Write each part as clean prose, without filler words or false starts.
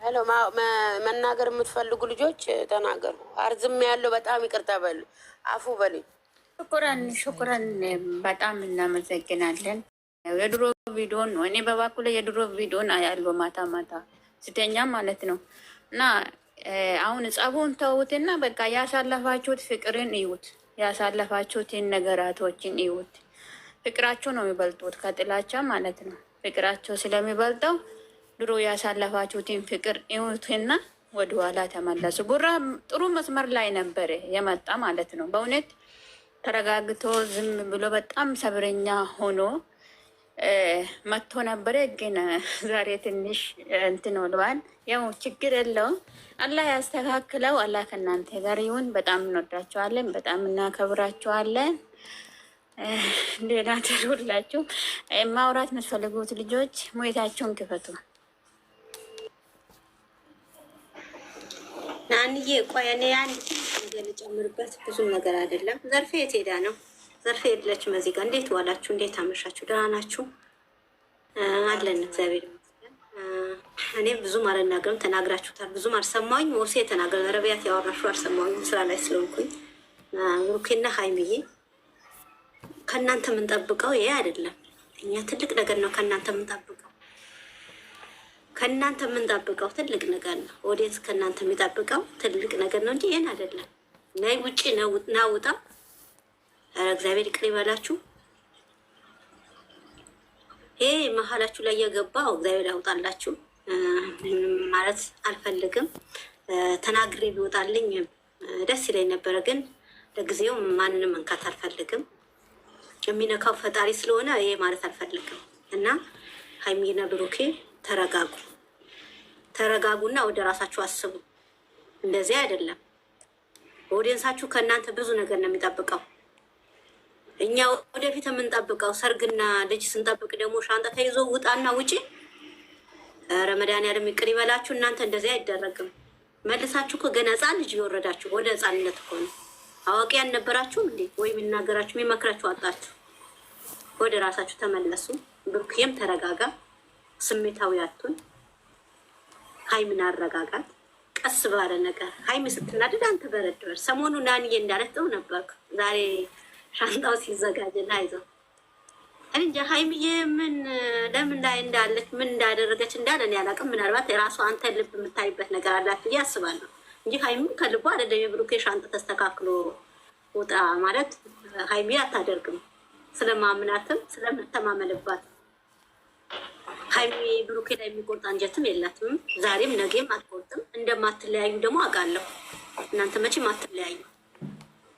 ሄሎ መናገር የምትፈልጉ ልጆች ተናገሩ። አርዝም ያለው በጣም ይቅርታ በሉ፣ አፉ በሉኝ። ሹኩረን በጣም እናመሰግናለን። የድሮ ቪዲዮን ነው እኔ በባኩ ላይ የድሮ ቪዲዮን አያለው ማታ ማታ ስተኛ ማለት ነው። እና አሁን ጸቡን ተውትና በቃ ያሳለፋችሁት ፍቅርን እዩት፣ ያሳለፋችሁትን ነገራቶችን እዩት። ፍቅራቸው ነው የሚበልጡት ከጥላቻ ማለት ነው። ፍቅራቸው ስለሚበልጠው ድሮ ያሳለፋችሁትን ፍቅር እዩትና ወደኋላ ተመለሱ። ቡራ ጥሩ መስመር ላይ ነበር የመጣ ማለት ነው። በእውነት ተረጋግቶ ዝም ብሎ በጣም ሰብረኛ ሆኖ መጥቶ ነበረ። ግን ዛሬ ትንሽ እንትን ብለዋል። ያው ችግር የለውም፣ አላህ ያስተካክለው። አላህ ከእናንተ ጋር ይሁን። በጣም እንወዳቸዋለን፣ በጣም እናከብራቸዋለን። ሌላ ትሉላችሁ ማውራት የምትፈልጉት ልጆች ሙየታቸውን ክፈቱ። ናንዬ ቆይ እኔ አንድ ነገር ልጨምርበት። ብዙም ነገር አይደለም። ዘርፌ የት ሄዳ ነው? ዘርፌ የለችም እዚህ ጋር። እንዴት ዋላችሁ? እንዴት አመሻችሁ? ደህና ናችሁ? አለን እግዚአብሔር ይመስገን። እኔ ብዙም አልናገርም፣ ተናግራችሁታል። ብዙም አልሰማሁኝ። ሞርሴ የተናገረ ረቢያት ያወራሹ አልሰማሁኝ፣ ስራ ላይ ስለሆንኩኝ። ብሩኬና ሀይሚዬ ከእናንተ የምንጠብቀው ይሄ አይደለም። እኛ ትልቅ ነገር ነው ከእናንተ የምንጠብቀው፣ ከእናንተ የምንጠብቀው ትልቅ ነገር ነው። ኦዲየንስ ከእናንተ የሚጠብቀው ትልቅ ነገር ነው እንጂ ይህን አይደለም። ናይ ውጭ ናውጣ። ኧረ እግዚአብሔር ይቅር ይበላችሁ። ይሄ መሀላችሁ ላይ የገባው እግዚአብሔር ያውጣላችሁ ማለት አልፈልግም። ተናግሬ ቢወጣልኝ ደስ ይለኝ ነበረ፣ ግን ለጊዜው ማንንም መንካት አልፈልግም። የሚነካው ፈጣሪ ስለሆነ ይሄ ማለት አልፈልግም። እና ሀይሚና ብሩኬ ተረጋጉ፣ ተረጋጉና ወደ ራሳችሁ አስቡ። እንደዚህ አይደለም። ኦዲየንሳችሁ ከእናንተ ብዙ ነገር ነው የሚጠብቀው። እኛ ወደፊት የምንጠብቀው ሰርግና ልጅ ስንጠብቅ ደግሞ ሻንጣ ተይዞ ውጣና ውጪ። ረመዳን ይቅር ይበላችሁ። እናንተ እንደዚህ አይደረግም። መልሳችሁ እኮ ገና ህፃን ልጅ የወረዳችሁ ወደ ህፃንነት እኮ ነው። አዋቂ ያልነበራችሁ እንዴ? ወይ የሚናገራችሁ የሚመክራችሁ አጣችሁ። ወደ ራሳችሁ ተመለሱ። ብሩኬም ተረጋጋ፣ ስሜታዊ አትሁን። ሀይሚን አረጋጋት፣ ቀስ ባለ ነገር። ሀይሚ ስትናደድ አንተ በረድበር። ሰሞኑ ናንዬ እንዳለት ጥሩ ነበርክ። ዛሬ ሻንጣው ሲዘጋጅና አይዘው እንጃ ሀይሚዬ ምን ለምን ላይ እንዳለች ምን እንዳደረገች እንዳለ እኔ አላውቅም። ምናልባት የራሱ አንተ ልብ የምታይበት ነገር አላት ብዬ አስባለሁ እንጂ ሀይሚ ከልቧ አይደለም። የብሩኬ ሻንጣ ተስተካክሎ ውጣ ማለት ሀይሚ አታደርግም። ስለማምናትም ስለምተማመንባት ሀይሚ ብሩኬ ላይ የሚቆርጥ አንጀትም የላትም። ዛሬም ነገም አትቆርጥም። እንደማትለያዩ ደግሞ አውቃለሁ። እናንተ መቼም አትለያዩ።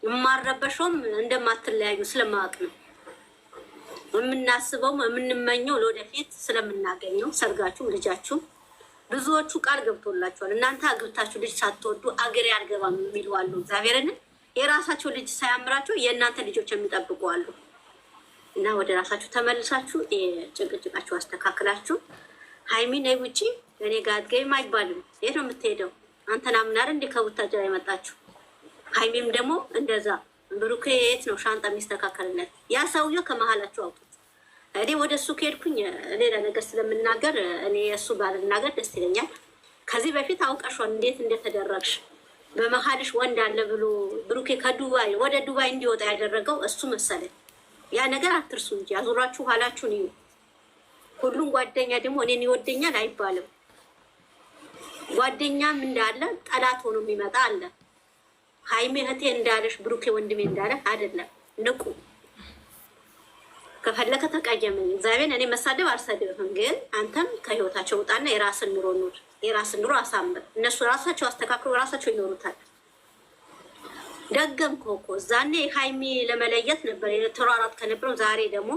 የማረበሸውም እንደማትለያዩ ስለማወቅ ነው። የምናስበውም የምንመኘው ለወደፊት ስለምናገኘው ሰርጋችሁም ልጃችሁም ብዙዎቹ ቃል ገብቶላቸዋል። እናንተ አግብታችሁ ልጅ ሳትወዱ አገሬ አልገባም የሚሉ አሉ። እግዚአብሔርን የራሳቸው ልጅ ሳያምራቸው የእናንተ ልጆች የሚጠብቁ አሉ። እና ወደ ራሳችሁ ተመልሳችሁ ጭቅጭቃችሁ አስተካክላችሁ ሀይሚ ነይ ውጪ እኔ ጋር አትገቢም አይባልም። የት ነው የምትሄደው? አንተን አምናር እንዴ ከቡታጀራ የመጣችሁ? ሀይሚም ደግሞ እንደዛ። ብሩኬ የት ነው ሻንጣ የሚስተካከልለት? ያ ሰውዬው ከመሀላችሁ አውጡት። እኔ ወደ እሱ ከሄድኩኝ ሌላ ነገር ስለምናገር እኔ እሱ ባልናገር ደስ ይለኛል። ከዚህ በፊት አውቀሿን እንዴት እንደተደረግሽ በመሀልሽ ወንድ አለ ብሎ ብሩኬ ከዱባይ ወደ ዱባይ እንዲወጣ ያደረገው እሱ መሰለኝ። ያ ነገር አትርሱ እንጂ አዙራችሁ ኋላችሁን እዩ። ሁሉም ጓደኛ ደግሞ እኔን ይወደኛል አይባልም። ጓደኛም እንዳለ ጠላት ሆኖ የሚመጣ አለ። ሀይሜ እህቴ እንዳለሽ ብሩኬ ወንድሜ እንዳለ አይደለም። ንቁ። ከፈለከ ተቀየመኝ እግዚአብሔር። እኔ መሳደብ አልሰድብህም፣ ግን አንተም ከህይወታቸው ውጣና የራስን ኑሮ ኑር፣ የራስን ኑሮ አሳምር። እነሱ ራሳቸው አስተካክሎ ራሳቸው ይኖሩታል። ደገምከው እኮ እዛኔ ሀይሚ ለመለየት ነበር የተሯሯጥ ከነበረው። ዛሬ ደግሞ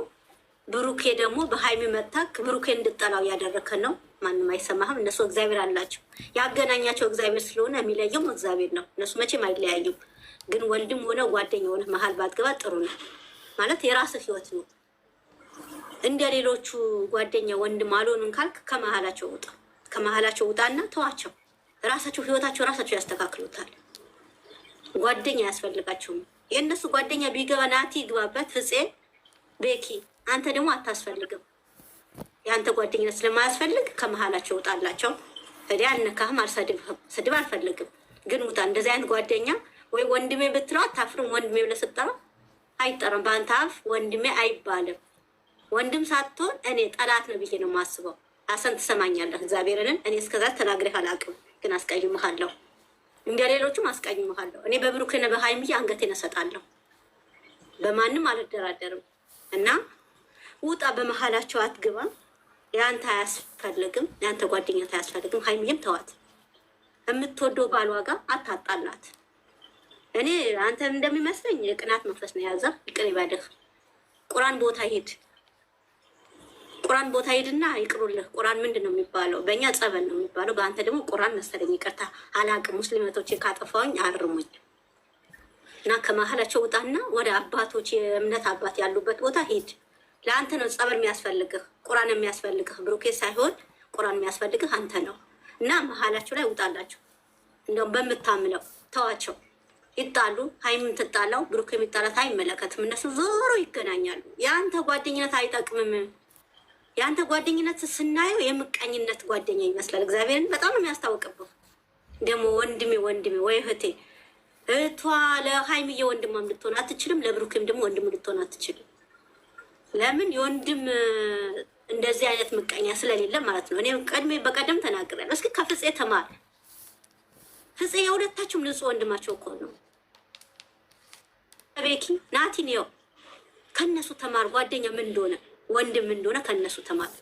ብሩኬ ደግሞ በሀይሚ መታክ ብሩኬ እንድጠላው እያደረከን ነው። ማንም አይሰማህም። እነሱ እግዚአብሔር አላቸው። ያገናኛቸው እግዚአብሔር ስለሆነ የሚለየውም እግዚአብሔር ነው። እነሱ መቼም አይለያዩም። ግን ወንድም ሆነ ጓደኛ ሆነ መሀል ባትገባ ጥሩ ነው። ማለት የራስህ ህይወት ነው። እንደ ሌሎቹ ጓደኛ ወንድም አልሆኑም ካልክ ከመሀላቸው ውጣ። ከመሀላቸው ውጣና ተዋቸው። ራሳቸው ህይወታቸው ራሳቸው ያስተካክሉታል። ጓደኛ አያስፈልጋቸውም። የእነሱ ጓደኛ ቢገባ ናቲ ይግባበት፣ ፍፄ ቤኪ፣ አንተ ደግሞ አታስፈልግም። የአንተ ጓደኝነት ስለማያስፈልግ ከመሀላቸው ውጣላቸው። እዲያ አልነካህም፣ አልሰድብህም፣ ስድብ አልፈልግም። ግን ውጣ። እንደዚህ አይነት ጓደኛ ወይ ወንድሜ ብትለው አታፍርም? ወንድሜ ብለህ ስትጠራው አይጠራም። በአንተ አፍ ወንድሜ አይባልም። ወንድም ሳትሆን እኔ ጠላት ነው ብዬ ነው የማስበው። አሰን ትሰማኛለህ? እግዚአብሔርንም እኔ እስከዛ ተናግሬህ አላውቅም፣ ግን አስቀይምሃለሁ። እንደ ሌሎችም አስቀይምሃለሁ። እኔ በብሩክና በሀይሚዬ አንገቴን እሰጣለሁ። በማንም አልደራደርም። እና ውጣ፣ በመሀላቸው አትግባ። የአንተ አያስፈልግም፣ የአንተ ጓደኛት አያስፈልግም። ሀይሚዬም ተዋት። የምትወደው ባሏ ጋር አታጣላት። እኔ አንተ እንደሚመስለኝ የቅናት መንፈስ ነው የያዘ። ይቅር ይበልህ። ቁራን ቦታ ሂድ፣ ቁራን ቦታ ሂድና ይቅሩልህ። ቁራን ምንድን ነው የሚባለው? በእኛ ጸበል ነው የሚባለው፣ በአንተ ደግሞ ቁራን መሰለኝ። ይቅርታ አላቅም። ሙስሊመቶችን ካጠፋውኝ አርሙኝ። እና ከመሀላቸው ውጣና ወደ አባቶች የእምነት አባት ያሉበት ቦታ ሂድ። ለአንተ ነው ጸበል የሚያስፈልግህ፣ ቁራን የሚያስፈልግህ። ብሩኬ ሳይሆን ቁራን የሚያስፈልግህ አንተ ነው። እና መሀላቸው ላይ ውጣላቸው። እንደውም በምታምለው ተዋቸው፣ ይጣሉ። ሀይሚም ትጣላው፣ ብሩክ የሚጣላት አይመለከትም። እነሱ ዞሮ ይገናኛሉ። የአንተ ጓደኝነት አይጠቅምም። የአንተ ጓደኝነት ስናየው የምቀኝነት ጓደኛ ይመስላል። እግዚአብሔርን በጣም ነው የሚያስታውቅብህ። ደግሞ ወንድሜ ወይ እህቴ፣ እህቷ ለሀይሚዬ ወንድሟም ልትሆን አትችልም፣ ለብሩክም ደግሞ ወንድም ልትሆን አትችልም። ለምን? የወንድም እንደዚህ አይነት ምቀኛ ስለሌለ ማለት ነው። እኔ በቀደም ተናግሬያለሁ። እስኪ ከፍፄ ተማር። ፍፄ የሁለታችሁም ንጹህ ወንድማቸው እኮ ነው። ቤኪ ናቲን ው ከነሱ ተማር። ጓደኛ ምን እንደሆነ ወንድም እንደሆነ ከነሱ ተማር።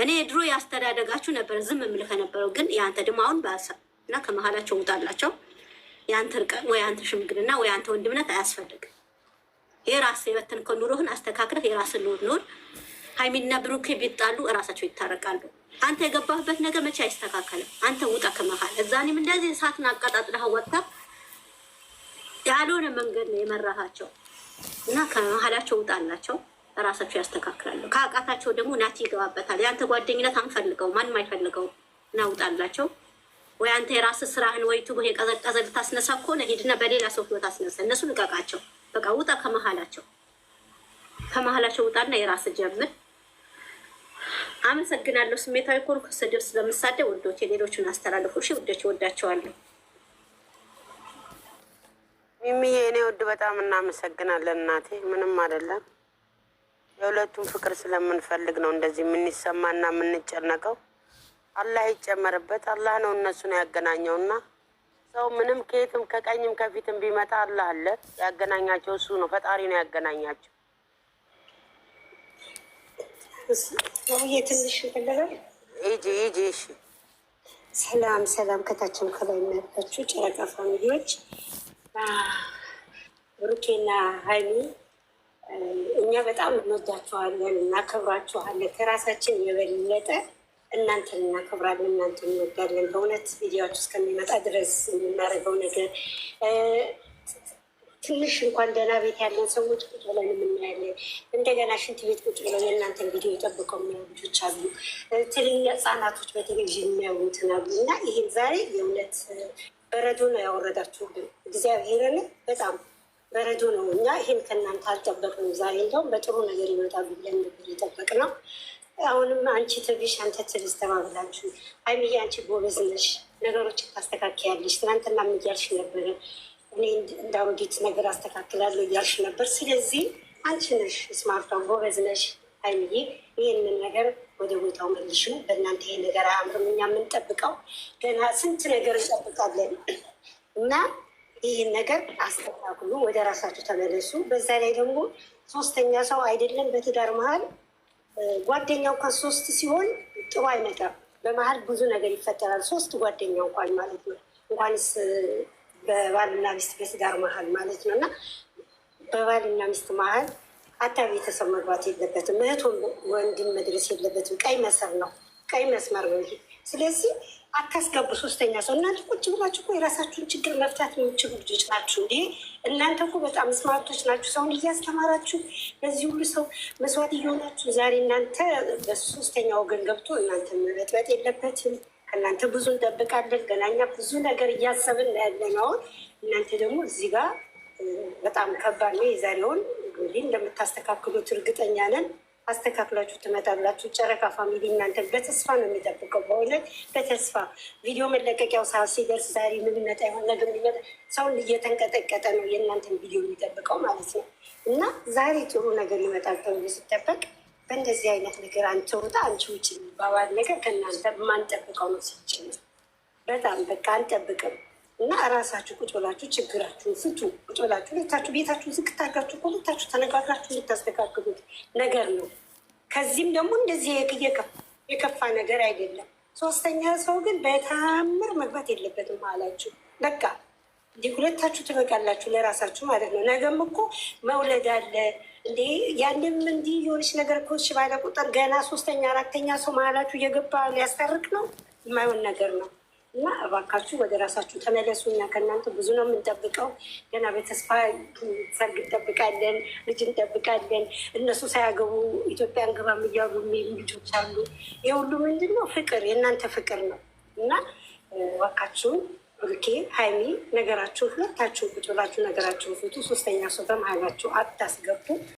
እኔ ድሮ ያስተዳደጋችሁ ነበር ዝም የምልህ ነበረው፣ ግን የአንተ ደግሞ አሁን ባሰ እና ከመሀላቸው ውጣላቸው። የአንተ እርቀን ወይ አንተ ሽምግልና ወይ አንተ ወንድምነት አያስፈልግም። የራስ የበተንከው ኑሮህን አስተካክለህ የራስን ኑር። ሀይሚና ብሩኬ ቢጣሉ እራሳቸው ይታረቃሉ። አንተ የገባህበት ነገር መቼ አይስተካከልም። አንተ ውጣ ከመሀል። እዛኔም እንደዚህ እሳትን አቀጣጥለህ ወጥተህ ያልሆነ መንገድ ነው የመራሃቸው እና ከመሀላቸው ውጣላቸው፣ እራሳቸው ያስተካክላሉ። ከአቃታቸው ደግሞ ናቲ ይገባበታል። የአንተ ጓደኝነት አንፈልገው፣ ማንም አይፈልገው እና ውጣላቸው። ወይ አንተ የራስህ ስራህን ወይ ቱቦ የቀዘቀዘ ልታስነሳ ከሆነ ሂድና በሌላ ሰው ህይወት አስነሳ። እነሱ ልቀቃቸው። በቃ ውጣ ከመሀላቸው ውጣና የራስህ ጀምር። አመሰግናለሁ። ስሜታዊ ኮን ከስድብ ስለምሳደብ ውዶች ሌሎቹን አስተላልፉ። እሺ ውዶች ወዳቸዋለሁ። ሚሚዬ እኔ ውድ በጣም እናመሰግናለን እናቴ። ምንም አይደለም። የሁለቱም ፍቅር ስለምንፈልግ ነው እንደዚህ የምንሰማና የምንጨነቀው። አላህ ይጨመርበት። አላህ ነው እነሱን ያገናኘውና ሰው ምንም ከየትም ከቀኝም ከፊትም ቢመጣ አላህ አለ ያገናኛቸው። እሱ ነው ፈጣሪ ነው ያገናኛቸው። ትንሽ ይፈልጋል። እሺ ሰላም ከታችም ከላይ የሚያልካችሁ ጨረቃ ፋሚሊዎች፣ ብሩኬና ሀይሚ እኛ በጣም እንወዳችኋለን፣ እናከብራችኋለን። ከራሳችን የበለጠ እናንተን እናከብራለን፣ እናንተን እንወዳለን። በእውነት ቪዲዮዎች እስከሚመጣ ድረስ የምናደርገው ነገር ትንሽ እንኳን ደህና ቤት ያለን ሰዎች ቁጭ ብለን የምናያለን። እንደገና ሽንት ቤት ቁጭ ብለን የእናንተን ቪዲዮ የጠብቀው የሚያዩ ልጆች አሉ። ትልልቅ ህጻናቶች በቴሌቪዥን የሚያዩትን አሉ። እና ይህን ዛሬ የእውነት በረዶ ነው ያወረዳችሁብን። እግዚአብሔርን በጣም በረዶ ነው። እኛ ይህን ከእናንተ አልጠበቅንም። ዛሬ እንደውም በጥሩ ነገር ይመጣሉ ብለን ነበር የጠበቅነው። አሁንም አንቺ ትንሽ አንተ ትንሽ ተባብላችሁ፣ ሀይሚዬ አንቺ ጎበዝ ነሽ፣ ነገሮችን ታስተካክያለሽ። ትናንትና ምን እያልሽ ነበረ? እኔ እንዳውዲት ነገር አስተካክላለሁ እያልሽ ነበር። ስለዚህ አንቺ ነሽ ስማርቷን፣ ጎበዝ ነሽ ሀይሚዬ። ይህንን ነገር ወደ ቦታው መልሹ። በእናንተ ይሄ ነገር አያምርም። እኛ የምንጠብቀው ገና ስንት ነገር እንጠብቃለን እና ይህን ነገር አስተካክሉ፣ ወደ ራሳችሁ ተመለሱ። በዛ ላይ ደግሞ ሶስተኛ ሰው አይደለም በትዳር መሀል ጓደኛው ከሶስት ሲሆን ጥሩ አይመጣም። በመሀል ብዙ ነገር ይፈጠራል። ሶስት ጓደኛ እንኳን ማለት ነው እንኳንስ በባልና ሚስት በትዳር መሀል ማለት ነው። እና በባልና ሚስት መሀል አታ ቤተሰብ መግባት የለበትም። እህት ወንድም መድረስ የለበትም። ቀይ መስመር ነው፣ ቀይ መስመር ነው ይሄ። ስለዚህ አታስገቡ ሶስተኛ ሰው። እናንተ ቁጭ ብላችሁ እኮ የራሳችሁን ችግር መፍታት የሚችሉ ልጆች ናችሁ። እንዲህ እናንተ እኮ በጣም ስማርቶች ናችሁ። ሰውን እያስተማራችሁ ለዚህ ሁሉ ሰው መስዋዕት እየሆናችሁ ዛሬ እናንተ በሶስተኛ ወገን ገብቶ እናንተ መበጥበጥ የለበትም። ከእናንተ ብዙ እንጠብቃለን። ገናኛ ብዙ ነገር እያሰብን ያለ ነው። እናንተ ደግሞ እዚህ ጋር በጣም ከባድ ነው። የዛሬውን እንግዲህ እንደምታስተካክሉት እርግጠኛ ነን። አስተካክላችሁ ትመጣላችሁ። ጨረቃ ፋሚሊ እናንተ በተስፋ ነው የሚጠብቀው። በእውነት በተስፋ ቪዲዮ መለቀቂያው ሰዓት ሲደርስ ዛሬ ምን ይመጣ ይሆን ነገር የሚመጣ ሰውን እየተንቀጠቀጠ ነው የእናንተን ቪዲዮ የሚጠብቀው ማለት ነው። እና ዛሬ ጥሩ ነገር ይመጣል ተብሎ ሲጠበቅ በእንደዚህ አይነት ነገር አንተ ውጣ አንቺ ውጭ የሚባባል ነገር ከእናንተ የማንጠብቀው ነው። ሲችል በጣም በቃ አንጠብቅም። እና እራሳችሁ ቁጭ ብላችሁ ችግራችሁን ፍቱ። ቁጭ ብላችሁ ሁለታችሁ ቤታችሁን ዝግት አድርጋችሁ ሁለታችሁ ተነጋግራችሁ የምታስተካክሉት ነገር ነው። ከዚህም ደግሞ እንደዚህ የከፋ ነገር አይደለም። ሶስተኛ ሰው ግን በታምር መግባት የለበትም አላችሁ። በቃ እንዲህ ሁለታችሁ ትበቃላችሁ ለራሳችሁ ማለት ነው። ነገም እኮ መውለድ አለ እንዴ። ያንም እንዲህ የሆነች ነገር እኮ እሺ ባለ ቁጥር ገና ሶስተኛ አራተኛ ሰው መሀላችሁ እየገባ ሊያስታርቅ ነው። የማይሆን ነገር ነው። እና እባካችሁ ወደ ራሳችሁ ተመለሱ። እና ከእናንተ ብዙ ነው የምንጠብቀው። ገና በተስፋ ሰርግ እንጠብቃለን፣ ልጅ እንጠብቃለን። እነሱ ሳያገቡ ኢትዮጵያ እንገባም እያሉ የሚሉ ልጆች አሉ። ይህ ሁሉ ምንድን ነው? ፍቅር፣ የእናንተ ፍቅር ነው። እና እባካችሁን ብሩኬ፣ ሀይሚ ነገራችሁ ሁለታችሁ ቁጭ ብላችሁ ነገራችሁን ፍቱ። ሶስተኛ ሰው በመሀላችሁ አታስገቡ።